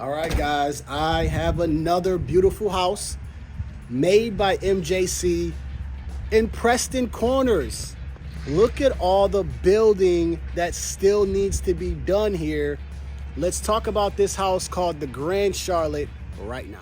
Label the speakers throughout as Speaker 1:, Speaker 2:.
Speaker 1: All right, guys, I have another beautiful house made by MJC in Preston Corners. Look at all the building that still needs to be done here. Let's talk about this house called the Grand Charlotte right now.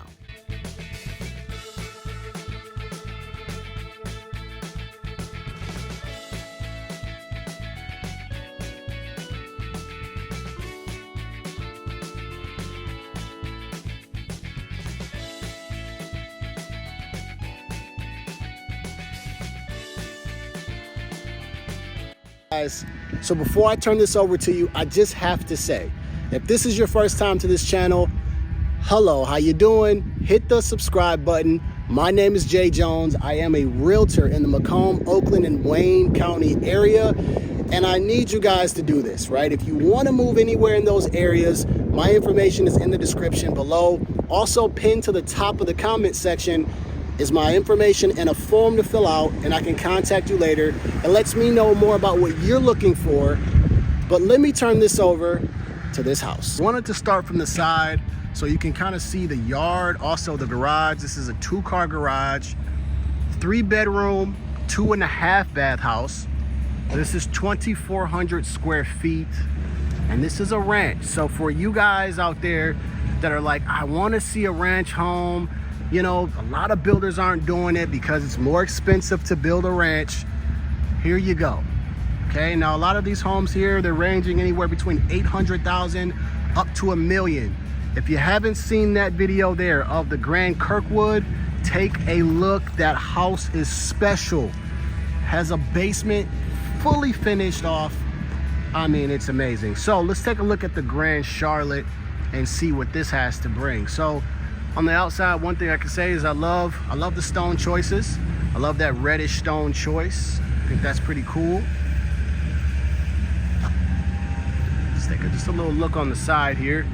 Speaker 1: Guys, so before I turn this over to you, I just have to say, if this is your first time to this channel, hello, how you doing? Hit the subscribe button. My name is Jay Jones. I am a realtor in the Macomb, Oakland, and Wayne County area, and I need you guys to do this, right? If you want to move anywhere in those areas, my information is in the description below. Also pinned to the top of the comment section is my information and a form to fill out, and I can contact you later. It lets me know more about what you're looking for. But let me turn this over to this house. I wanted to start from the side so you can kind of see the yard, also the garage. This is a 2-car garage, 3-bedroom, 2.5 bath house. This is 2,400 square feet, and this is a ranch. So for you guys out there that are like, I want to see a ranch home, you know, a lot of builders aren't doing it because it's more expensive to build a ranch. Here you go. Okay, now a lot of these homes here, they're ranging anywhere between 800,000 up to $1 million. If you haven't seen that video there of the Grand Kirkwood, take a look. That house is special. Has a basement fully finished off. I mean, it's amazing. So let's take a look at the Grand Charlotte and see what this has to bring. So on the outside, one thing I can say is I love the stone choices. I love that reddish stone choice. I think that's pretty cool. Let's take just a little look on the side here.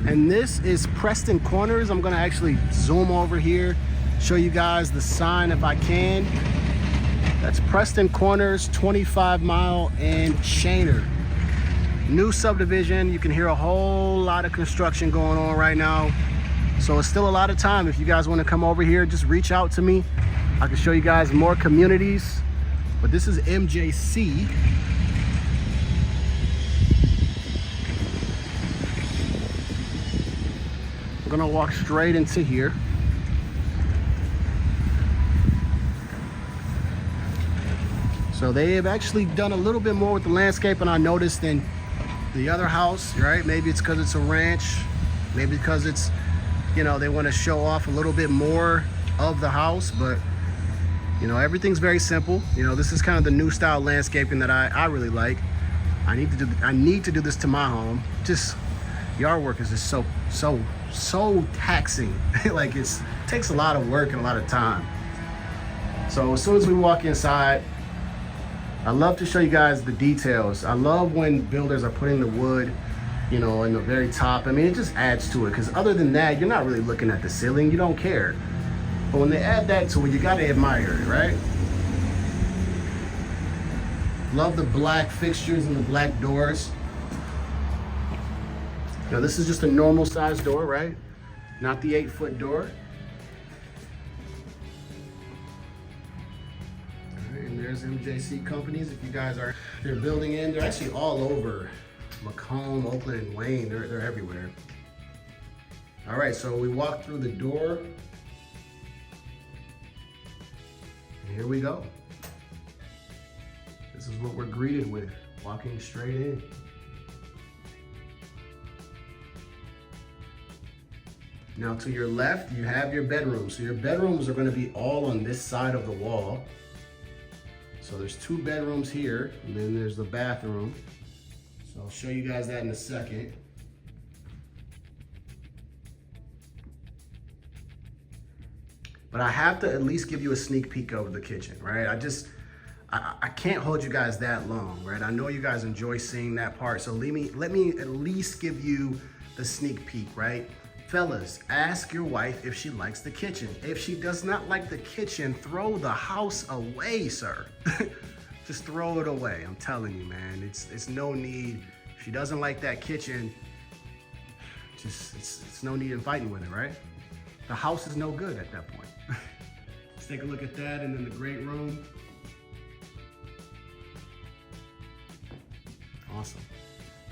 Speaker 1: And this is Preston Corners. I'm gonna actually zoom over here, show you guys the sign if I can. That's Preston Corners, 25 Mile and Shaner. New subdivision. You can hear a whole lot of construction going on right now. So it's still a lot of time. If you guys want to come over here, just reach out to me. I can show you guys more communities. But this is MJC. We're gonna walk straight into here. So they have actually done a little bit more with the landscape, and I noticed than the other house, right? Maybe it's because it's a ranch, maybe because it's, you know, they want to show off a little bit more of the house, but you know, everything's very simple. You know, this is kind of the new style landscaping that I really like. I need to do this to my home. Just yard work is just so taxing. Like it takes a lot of work and a lot of time. So as soon as we walk inside, I love to show you guys the details. I love when builders are putting the wood, you know, in the very top. I mean, it just adds to it, because other than that, you're not really looking at the ceiling. You don't care. But when they add that to it, you gotta admire it, right? Love the black fixtures and the black doors. Now this is just a normal size door, right? Not the 8-foot door. And there's MJC Companies. If you guys are, they're building in, they're actually all over Macomb, Oakland, and Wayne. They're everywhere. All right, so we walk through the door. And here we go. This is what we're greeted with, walking straight in. Now to your left, you have your bedrooms. So your bedrooms are gonna be all on this side of the wall. So there's 2 bedrooms here, and then there's the bathroom. So I'll show you guys that in a second. But I have to at least give you a sneak peek of the kitchen, right? I can't hold you guys that long, right? I know you guys enjoy seeing that part, so let me at least give you the sneak peek, right? Fellas, ask your wife if she likes the kitchen. If she does not like the kitchen, throw the house away, sir. Just throw it away. I'm telling you, man, it's no need. she doesn't like that kitchen, just it's no need in fighting with her, right? The house is no good at that point. Let's take a look at that, and then the great room. Awesome.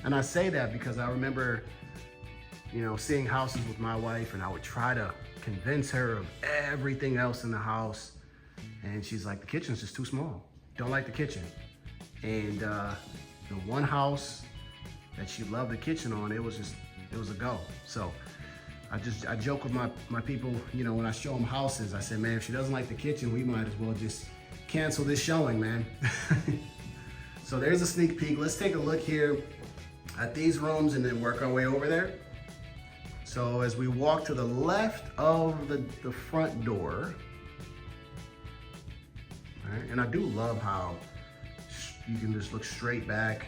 Speaker 1: And I say that because I remember, you know, seeing houses with my wife, and I would try to convince her of everything else in the house. And she's like, the kitchen's just too small. Don't like the kitchen. And the one house that she loved the kitchen on, it was a go. So I joke with my people, you know, when I show them houses, I say, man, if she doesn't like the kitchen, we might as well just cancel this showing, man. So there's a sneak peek. Let's take a look here at these rooms and then work our way over there. So as we walk to the left of the front door, all right, and I do love how you can just look straight back.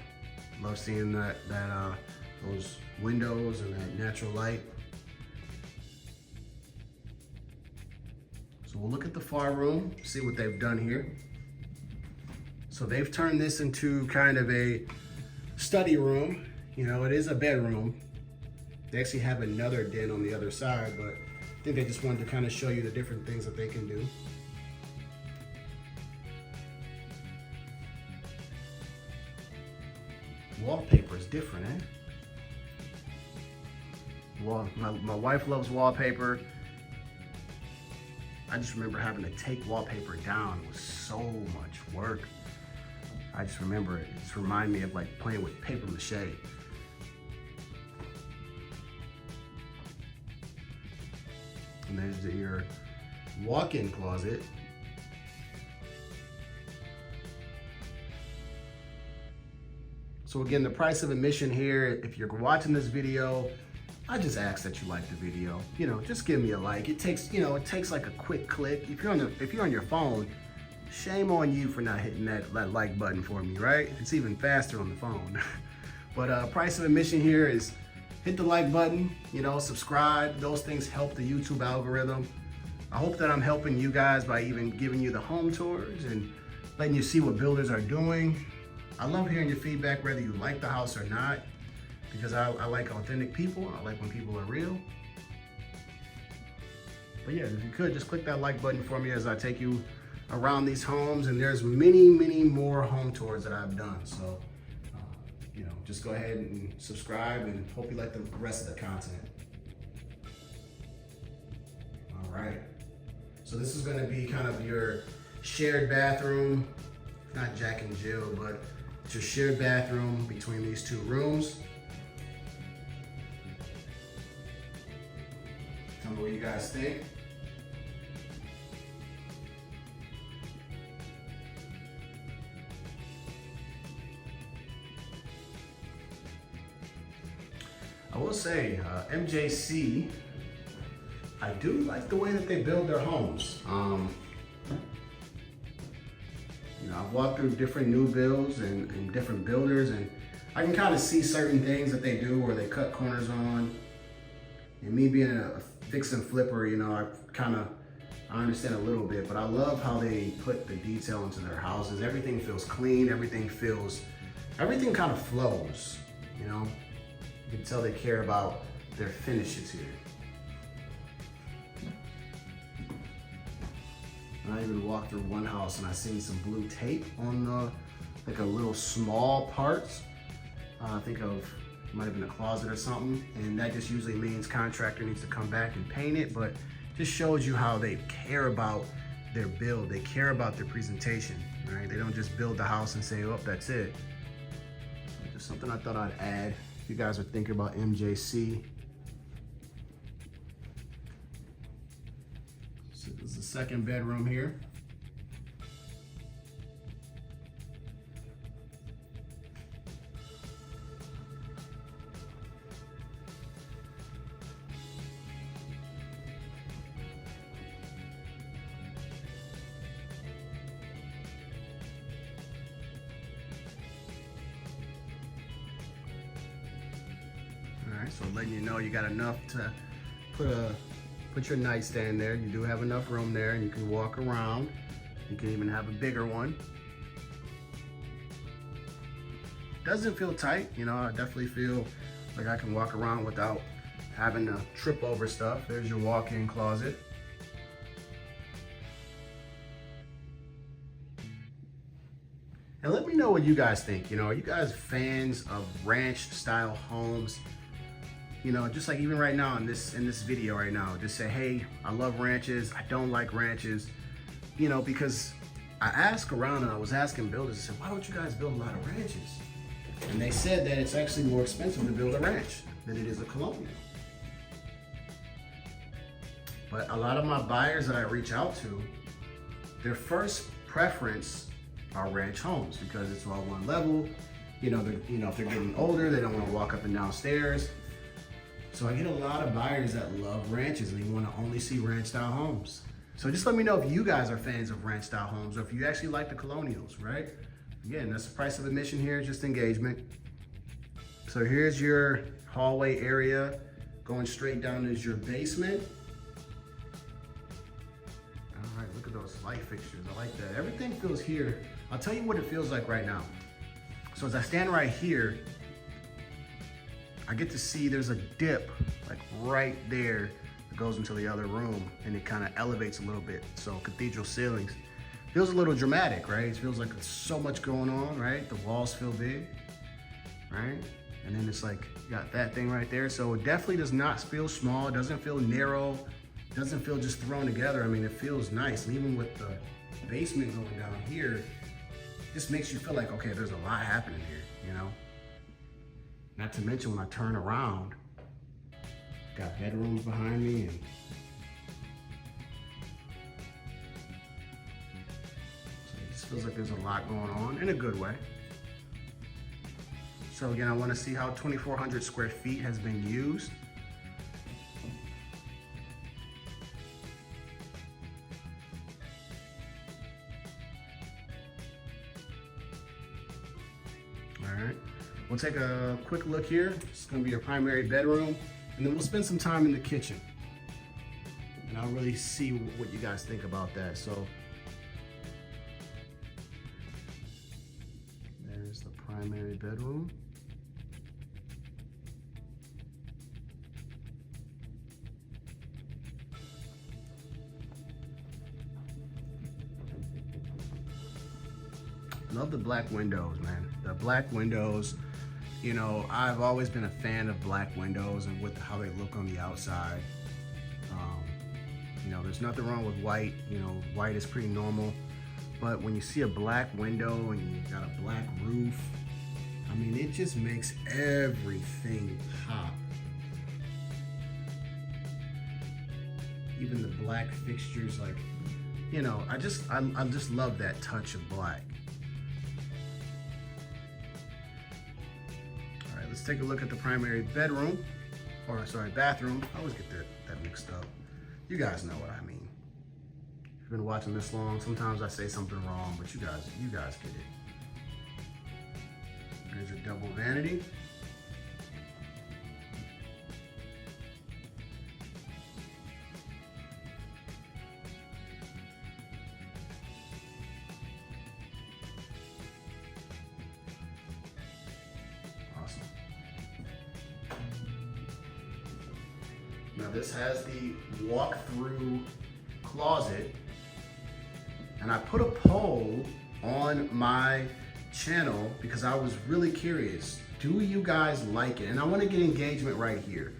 Speaker 1: Love seeing those windows and that natural light. So we'll look at the far room, see what they've done here. So they've turned this into kind of a study room. You know, it is a bedroom. They actually have another den on the other side, but I think they just wanted to kind of show you the different things that they can do. Wallpaper is different, eh? Well, my wife loves wallpaper. I just remember having to take wallpaper down. It was so much work. I just remember it. It just reminded me of like playing with paper mache. And there's your walk-in closet. So again, the price of admission here, if you're watching this video, I just ask that you like the video. You know, just give me a like. It takes, you know, it takes like a quick click. If you're on your phone, shame on you for not hitting that like button for me, right? It's even faster on the phone. But price of admission here is hit the like button, you know, subscribe. Those things help the YouTube algorithm. I hope that I'm helping you guys by even giving you the home tours and letting you see what builders are doing. I love hearing your feedback, whether you like the house or not, because I like authentic people. I like when people are real. But yeah, if you could, just click that like button for me as I take you around these homes. And there's many, many more home tours that I've done. So, you know, just go ahead and subscribe, and hope you like the rest of the content. All right. So this is going to be kind of your shared bathroom, not Jack and Jill, but it's your shared bathroom between these two rooms. Tell me what you guys think. I will say, MJC, I do like the way that they build their homes. You know, I've walked through different new builds and different builders, and I can kind of see certain things that they do where they cut corners on. And me being a fix and flipper, you know, I understand a little bit, but I love how they put the detail into their houses. Everything feels clean, everything kind of flows, you know? You can tell they care about their finishes here. I even walked through one house and I seen some blue tape on like a little small parts. I think it might have been a closet or something, and that just usually means contractor needs to come back and paint it, but just shows you how they care about their build. They care about their presentation, right? They don't just build the house and say, oh, that's it. Just something I thought I'd add. If you guys are thinking about MJC. So this is the second bedroom here. So letting you know you got enough to put your nightstand there. You do have enough room there, and you can walk around. You can even have a bigger one. Doesn't feel tight, you know, I definitely feel like I can walk around without having to trip over stuff. There's your walk-in closet. And let me know what you guys think. You know, are you guys fans of ranch style homes? You know, just like even right now in this video right now, just say, hey, I love ranches, I don't like ranches. You know, because I asked around and I was asking builders, I said, why don't you guys build a lot of ranches? And they said that it's actually more expensive to build a ranch than it is a colonial. But a lot of my buyers that I reach out to, their first preference are ranch homes because it's all one level. You know, if they're getting older, they don't want to walk up and down stairs. So I get a lot of buyers that love ranches and they want to only see ranch style homes. So just let me know if you guys are fans of ranch style homes or if you actually like the colonials, right? Again, that's the price of admission here, just engagement. So here's your hallway area. Going straight down is your basement. All right, look at those light fixtures. I like that. Everything feels here. I'll tell you what it feels like right now. So as I stand right here, I get to see there's a dip like right there that goes into the other room and it kind of elevates a little bit. So cathedral ceilings. Feels a little dramatic, right? It feels like there's so much going on, right? The walls feel big, right? And then it's like, you got that thing right there. So it definitely does not feel small. It doesn't feel narrow. It doesn't feel just thrown together. I mean, it feels nice. And even with the basement going down here, this makes you feel like, okay, there's a lot happening here, you know? Not to mention when I turn around, got bedrooms behind me and feels like there's a lot going on in a good way. So again, I want to see how 2,400 square feet has been used. All right, we'll take a quick look here. It's going to be your primary bedroom, and then we'll spend some time in the kitchen. And I'll really see what you guys think about that. So there's the primary bedroom. Love the black windows, man. The black windows, you know, I've always been a fan of black windows and with how they look on the outside. You know, there's nothing wrong with white. You know, white is pretty normal. But when you see a black window and you got a black roof, I mean, it just makes everything pop. Even the black fixtures, like, you know, I just love that touch of black. All right, let's take a look at the primary bedroom, or sorry, bathroom. I always get that mixed up. You guys know what I mean. If you've been watching this long, sometimes I say something wrong, but you guys get it. There's your double vanity. Awesome. Now this has the walk-through closet, and I put a poll on my channel because I was really curious. Do you guys like it? And I want to get engagement right here.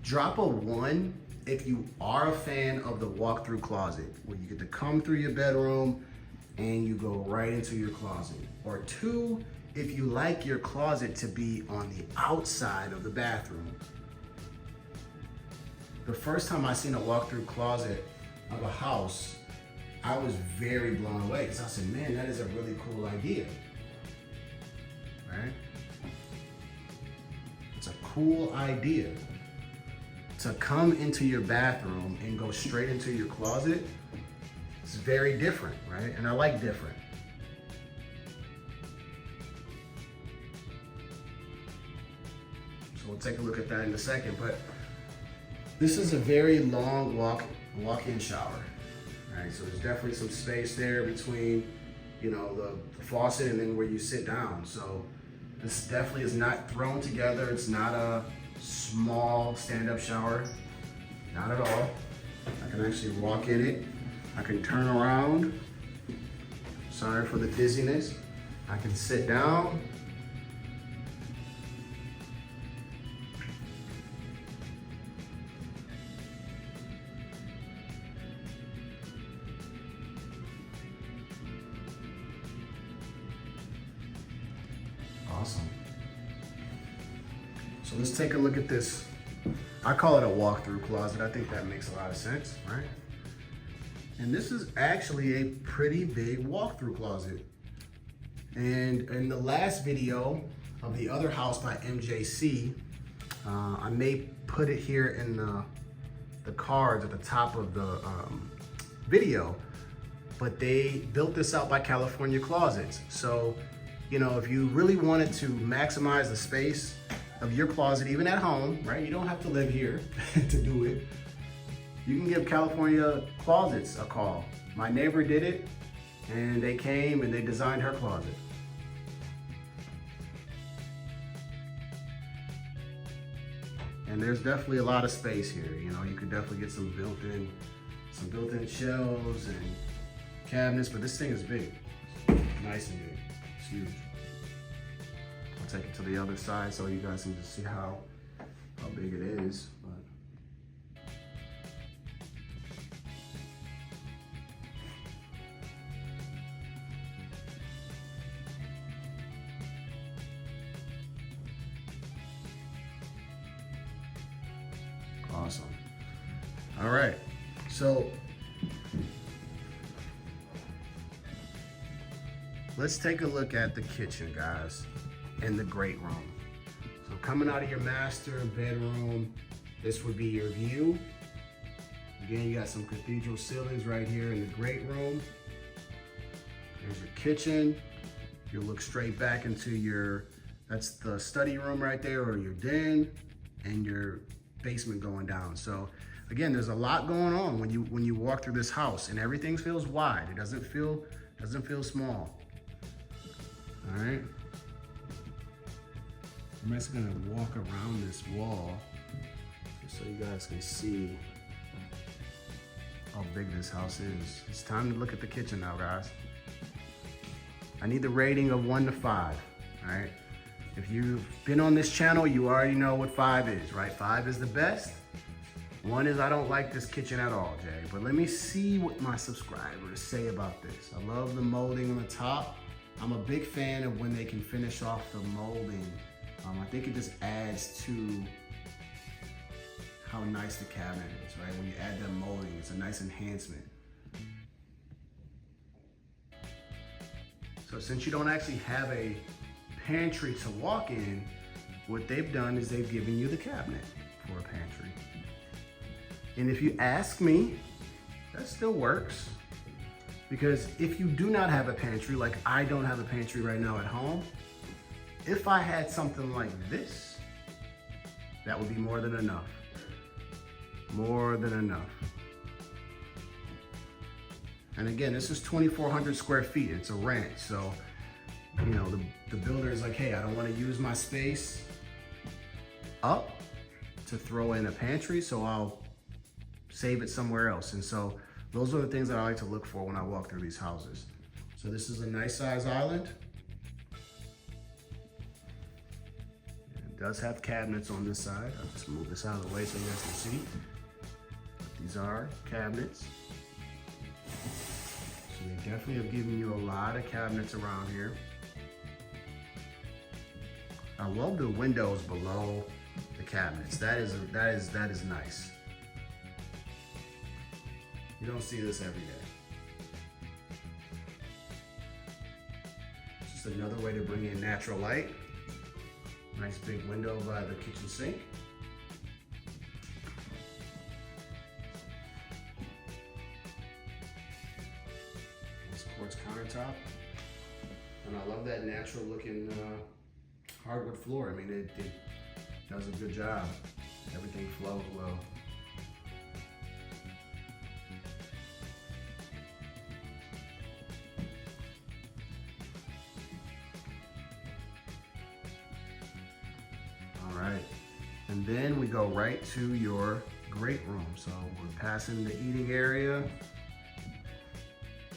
Speaker 1: Drop a 1 if you are a fan of the walk-through closet, where you get to come through your bedroom and you go right into your closet. Or 2 if you like your closet to be on the outside of the bathroom. The first time I seen a walk-through closet of a house, I was very blown away because I said, man, that is a really cool idea. Right? It's a cool idea to come into your bathroom and go straight into your closet. It's very different, right? And I like different. So we'll take a look at that in a second, but this is a very long walk-in shower. Right, so there's definitely some space there between, you know, the faucet and then where you sit down. So This definitely is not thrown together. It's not a small stand-up shower, not at all. I can actually walk in it. I can turn around. Sorry for the dizziness. I can sit down. Awesome. So let's take a look at this. I call it a walk-through closet. I think that makes a lot of sense, right? And this is actually a pretty big walk-through closet. And in the last video of the other house by MJC, I may put it here in the cards at the top of the video, but they built this out by California Closets. So, you know, if you really wanted to maximize the space of your closet, even at home, right? You don't have to live here to do it. You can give California Closets a call. My neighbor did it, and they came and they designed her closet. And there's definitely a lot of space here. You know, you could definitely get some built-in shelves and cabinets, but this thing is big. Nice and big. It's huge. I'll take it to the other side so you guys can just see how big it is. Awesome. All right, so let's take a look at the kitchen, guys, and the great room. So coming out of your master bedroom, this would be your view. Again, you got some cathedral ceilings right here in the great room. There's your kitchen. You'll look straight back into that's the study room right there, or your den, and your basement going down. So again, there's a lot going on when you walk through this house, and everything feels wide. It doesn't feel small. All right. I'm just gonna walk around this wall just so you guys can see how big this house is. It's time to look at the kitchen now, guys. I need the rating of 1 to 5. All right. If you've been on this channel, you already know what 5 is, right? 5 is the best. 1 is I don't like this kitchen at all, Jay. But let me see what my subscribers say about this. I love the molding on the top. I'm a big fan of when they can finish off the molding. I think it just adds to how nice the cabinet is, right? When you add that molding, it's a nice enhancement. So since you don't actually have a pantry to walk in, what they've done is they've given you the cabinet for a pantry. And if you ask me, that still works. Because if you do not have a pantry, like I don't have a pantry right now at home, if I had something like this, that would be more than enough. More than enough. And again, this is 2,400 square feet. It's a ranch, so you know, the builder is like, hey, I don't want to use my space up to throw in a pantry, so I'll save it somewhere else. And so those are the things that I like to look for when I walk through these houses. So this is a nice size island. It does have cabinets on this side. I'll just move this out of the way so you guys can see. These are cabinets. So they definitely have given you a lot of cabinets around here. I love the windows below the cabinets. That is nice. You don't see this every day. It's just another way to bring in natural light. Nice big window by the kitchen sink. Nice quartz countertop. And I love that natural looking hardwood floor. I mean, it does a good job. Everything flows well. And then we go right to your great room. So we're passing the eating area.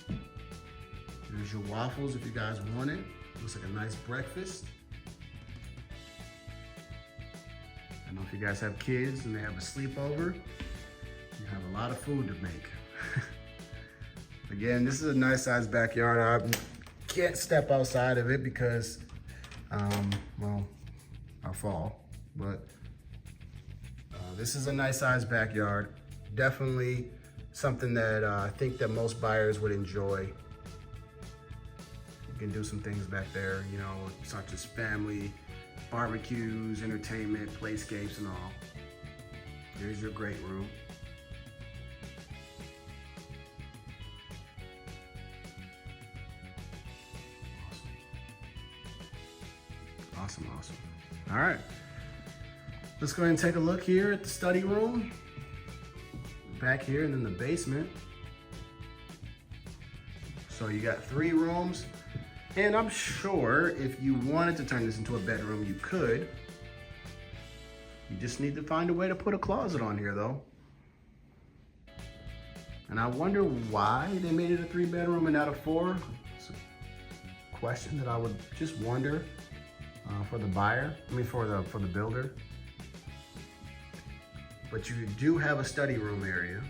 Speaker 1: There's your waffles if you guys want it. Looks like a nice breakfast. I know if you guys have kids and they have a sleepover, you have a lot of food to make. Again, this is a nice sized backyard. I can't step outside of it because, well, I'll fall. But this is a nice sized backyard. Definitely something that I think that most buyers would enjoy. You can do some things back there, you know, such as family barbecues, entertainment, playscapes, and all. Here's your great room. Awesome, awesome. All right, let's go ahead and take a look here at the study room. Back here and then the basement. So you got 3 rooms. And I'm sure if you wanted to turn this into a bedroom, you could. You just need to find a way to put a closet on here though. And I wonder why they made it a 3-bedroom and not a 4. It's a question that I would just wonder for the buyer, for the builder. But you do have a study room area.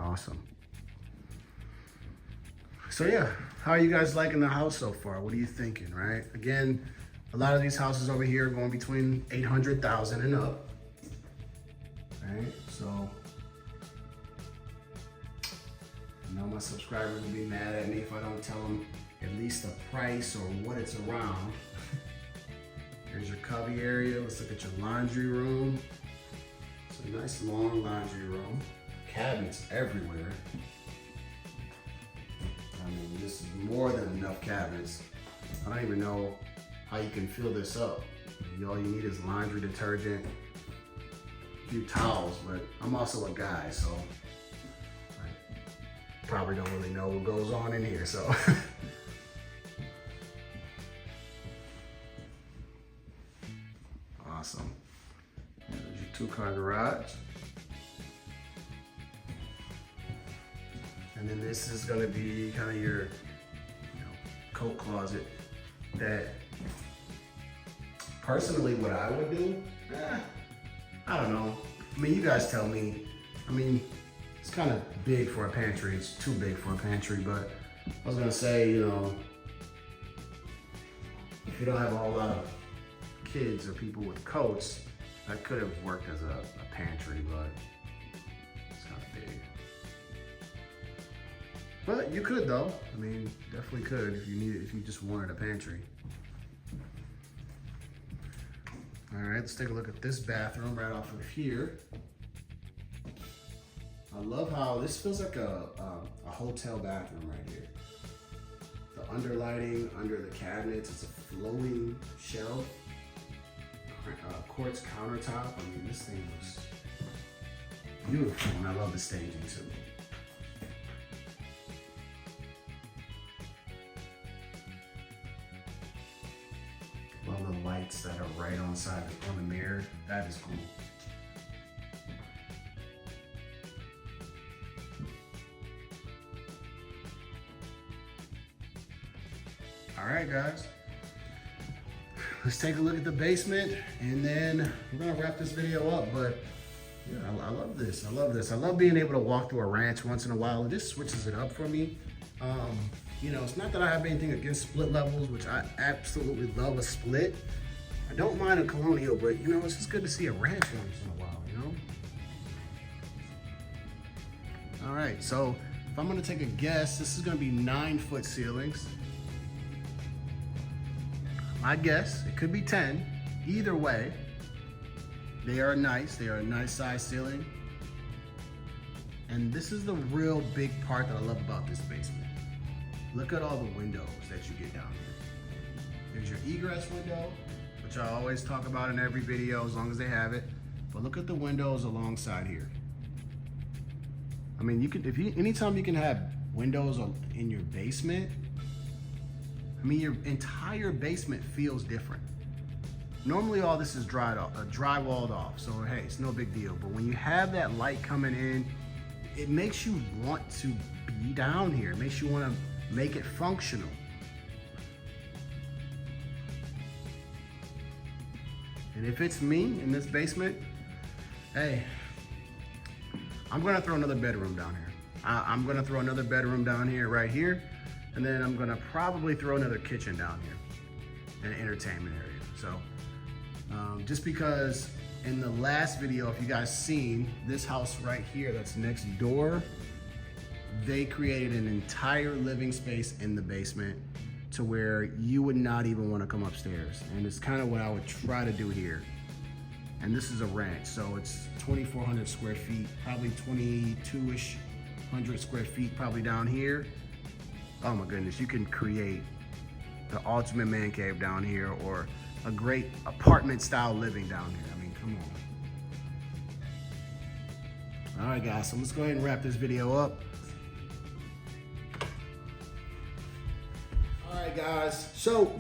Speaker 1: Awesome. So yeah, how are you guys liking the house so far? What are you thinking, right? Again, a lot of these houses over here are going between 800,000 and up, right? So I know my subscribers will be mad at me if I don't tell them at least the price or what it's around. There's your cubby area. Let's look at your laundry room. It's a nice long laundry room. Cabinets everywhere. I mean, this is more than enough cabinets. I don't even know how you can fill this up. All you need is laundry detergent, a few towels, but I'm also a guy, so I probably don't really know what goes on in here, so. Awesome. There's your 2-car garage. And then this is gonna be kind of your, coat closet that, personally, what I would do, I don't know. I mean, you guys tell me. I mean, it's kind of big for a pantry. It's too big for a pantry, but I was gonna say, if you don't have a whole lot of kids or people with coats, that could have worked as a pantry, but it's kind of big. But you could though. I mean, definitely could if you just wanted a pantry. All right, let's take a look at this bathroom right off of here. I love how this feels like a hotel bathroom right here. The underlighting under the cabinets, it's a flowing shelf. Quartz countertop. I mean, this thing was beautiful, and I love the staging too. All the lights that are right on the mirror, that is cool. All right, guys. Let's take a look at the basement, and then we're gonna wrap this video up. But yeah, I love this. I love this. I love being able to walk through a ranch once in a while. It just switches it up for me. It's not that I have anything against split levels, which I absolutely love a split. I don't mind a colonial, but it's just good to see a ranch once in a while, All right, so if I'm gonna take a guess, this is gonna be 9-foot ceilings. My guess, it could be 10. Either way, they are nice. They are a nice size ceiling. And this is the real big part that I love about this basement. Look at all the windows that you get down here. There's your egress window, which I always talk about in every video as long as they have it. But look at the windows alongside here. I mean, anytime you can have windows in your basement, I mean, your entire basement feels different. Normally all this is drywalled off, so hey, it's no big deal. But when you have that light coming in, it makes you want to be down here. It makes you want to make it functional. And if it's me in this basement, hey, I'm gonna throw another bedroom down here. I'm gonna throw another bedroom down here, right here. And then I'm gonna probably throw another kitchen down here, an entertainment area. So, just because in the last video, if you guys seen this house right here that's next door, they created an entire living space in the basement to where you would not even want to come upstairs. And it's kind of what I would try to do here. And this is a ranch, so it's 2,400 square feet, probably 22-ish hundred square feet probably down here. Oh my goodness, you can create the ultimate man cave down here, or a great apartment style living down here. I mean, come on. All right guys, so let's go ahead and wrap this video up. All right guys, so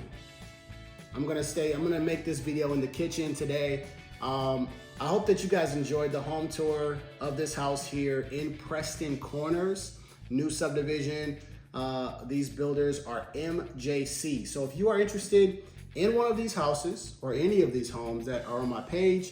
Speaker 1: I'm gonna make this video in the kitchen today. I hope that you guys enjoyed the home tour of this house here in Preston Corners, new subdivision. These builders are MJC. So if you are interested in one of these houses or any of these homes that are on my page,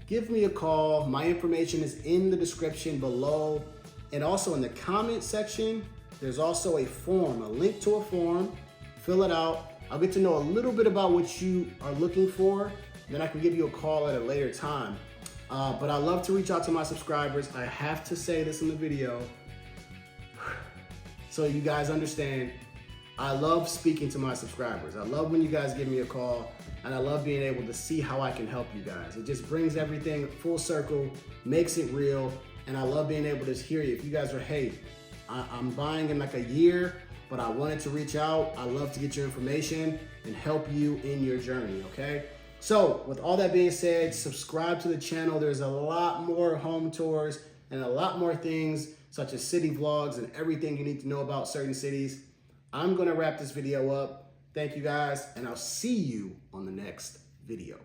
Speaker 1: give me a call. My information is in the description below. And also in the comment section, there's also a form, a link to a form. Fill it out. I'll get to know a little bit about what you are looking for. Then I can give you a call at a later time. But I love to reach out to my subscribers. I have to say this in the video so you guys understand. I love speaking to my subscribers. I love when you guys give me a call, and I love being able to see how I can help you guys. It just brings everything full circle, makes it real, and I love being able to hear you. If you guys are, hey, I'm buying in like a year, but I wanted to reach out, I love to get your information and help you in your journey, okay? So with all that being said, subscribe to the channel. There's a lot more home tours and a lot more things such as city vlogs and everything you need to know about certain cities. I'm gonna wrap this video up. Thank you guys, and I'll see you on the next video.